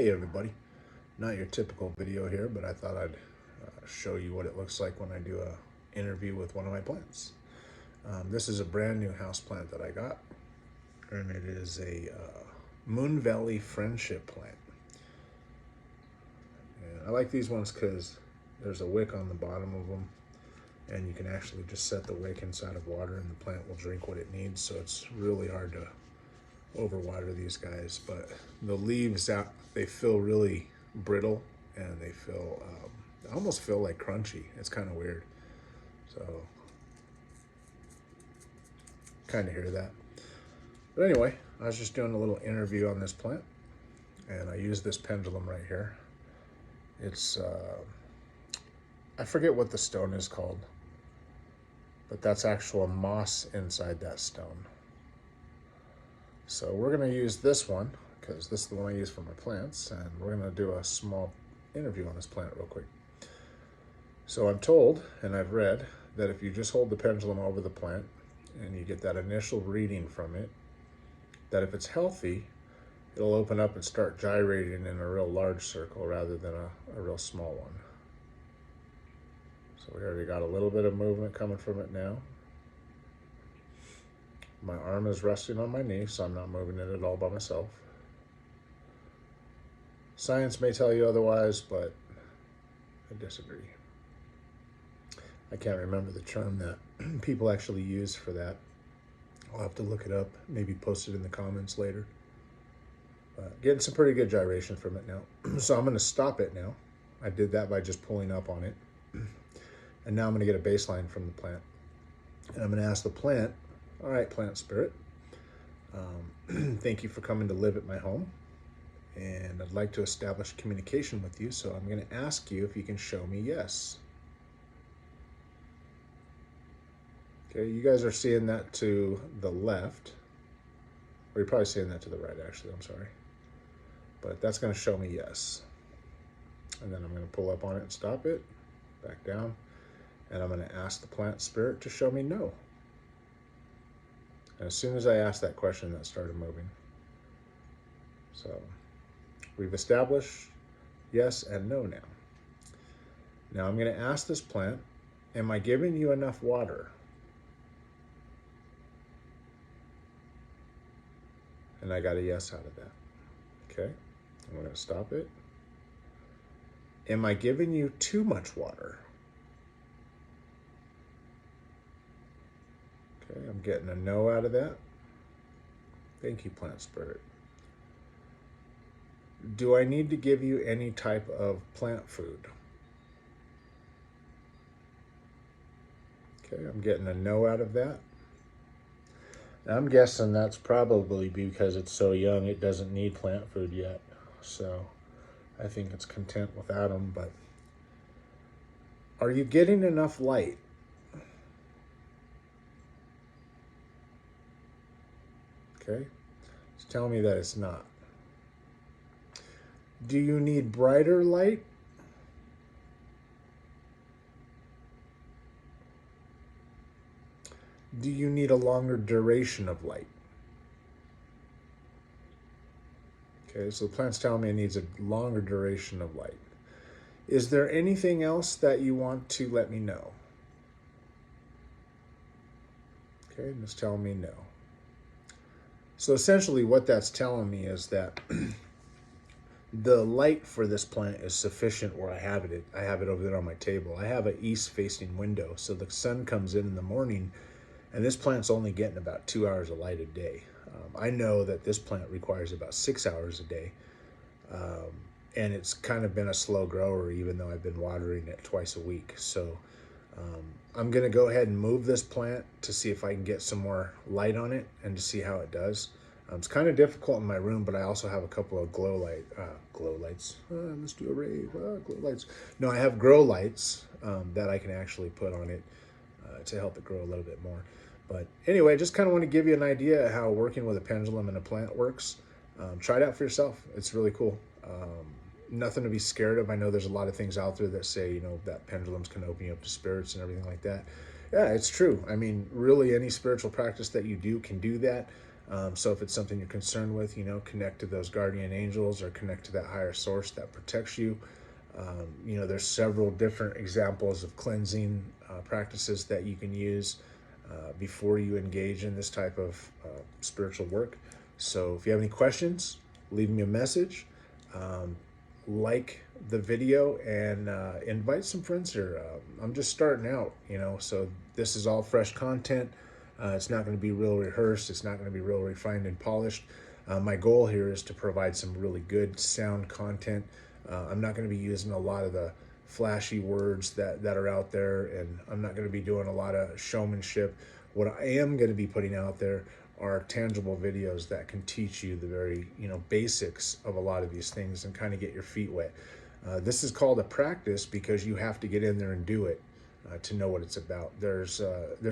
Hey everybody, not your typical video here, but I thought I'd show you what it looks like when I do a interview with one of my plants. This is a brand new house plant that I got, and it is a Moon Valley Friendship plant. And I like these ones because there's a wick on the bottom of them, and you can actually just set the wick inside of water and the plant will drink what it needs, so it's really hard to overwater these guys. But the leaves out, they feel really brittle, and they feel they almost feel like crunchy. It's kind of weird, so kind of hear that. But anyway, I was just doing a little interview on this plant, and I used this pendulum right here. It's I forget what the stone is called, but that's actual moss inside that stone. So we're going to use this one because this is the one I use for my plants, and we're going to do a small interview on this plant real quick. So I'm told, and I've read, that if you just hold the pendulum over the plant and you get that initial reading from it, that if it's healthy, it'll open up and start gyrating in a real large circle rather than a real small one. So we already got a little bit of movement coming from it now. My arm is resting on my knee, so I'm not moving it at all by myself. Science may tell you otherwise, but I disagree. I can't remember the term that people actually use for that. I'll have to look it up, maybe post it in the comments later. But getting some pretty good gyration from it now. So I'm going to stop it now. I did that by just pulling up on it. And now I'm going to get a baseline from the plant. And I'm going to ask the plant, all right, plant spirit, thank you for coming to live at my home, and I'd like to establish communication with you, so I'm going to ask you if you can show me yes. Okay, you guys are seeing that to the left, or you're probably seeing that to the right, actually, I'm sorry. But that's going to show me yes. And then I'm going to pull up on it and stop it, back down, and I'm going to ask the plant spirit to show me no. And as soon as I asked that question, that started moving. So we've established yes and no now. Now I'm going to ask this plant, am I giving you enough water? And I got a yes out of that. Okay, I'm going to stop it. Am I giving you too much water? Okay, I'm getting a no out of that. Thank you, plant spirit. Do I need to give you any type of plant food? Okay, I'm getting a no out of that. I'm guessing that's probably because it's so young it doesn't need plant food yet. So I think it's content without them. But are you getting enough light? Okay, it's telling me that it's not. Do you need brighter light? Do you need a longer duration of light? Okay, so the plant's telling me it needs a longer duration of light. Is there anything else that you want to let me know? Okay, and it's telling me no. So essentially what that's telling me is that the light for this plant is sufficient where I have it. I have it over there on my table. I have an east-facing window, so the sun comes in the morning, and this plant's only getting about 2 hours of light a day. I know that this plant requires about 6 hours a day, and it's kind of been a slow grower, even though I've been watering it twice a week. So I'm going to go ahead and move this plant to see if I can get some more light on it and to see how it does. It's kind of difficult in my room, but I also have a couple of glow lights. Let's do a rave. Glow lights. No, I have grow lights that I can actually put on it to help it grow a little bit more. But anyway, I just kind of want to give you an idea of how working with a pendulum and a plant works. Try it out for yourself. It's really cool. Nothing to be scared of. I know there's a lot of things out there that say, you know, that pendulums can open you up to spirits and everything like that. Yeah, it's true. I mean, really any spiritual practice that you do can do that. So if it's something you're concerned with, connect to those guardian angels or connect to that higher source that protects you. There's several different examples of cleansing practices that you can use before you engage in this type of spiritual work. So if you have any questions, leave me a message, like the video, and invite some friends here. I'm just starting out, so this is all fresh content. It's not going to be real rehearsed. It's not going to be real refined and polished. My goal here is to provide some really good sound content. I'm not going to be using a lot of the flashy words that are out there, and I'm not going to be doing a lot of showmanship. What I am going to be putting out there are tangible videos that can teach you the very basics of a lot of these things and kind of get your feet wet. This is called a practice because you have to get in there and do it to know what it's about. There's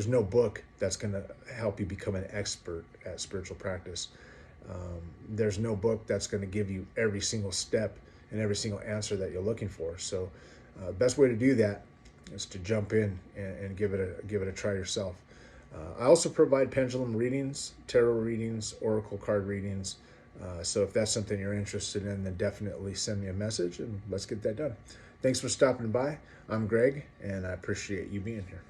no book that's going to help you become an expert at spiritual practice. There's no book that's going to give you every single step and every single answer that you're looking for. So best way to do that is to jump in and give it a try yourself. I also provide pendulum readings, tarot readings, oracle card readings. So if that's something you're interested in, then definitely send me a message and let's get that done. Thanks for stopping by. I'm Greg, and I appreciate you being here.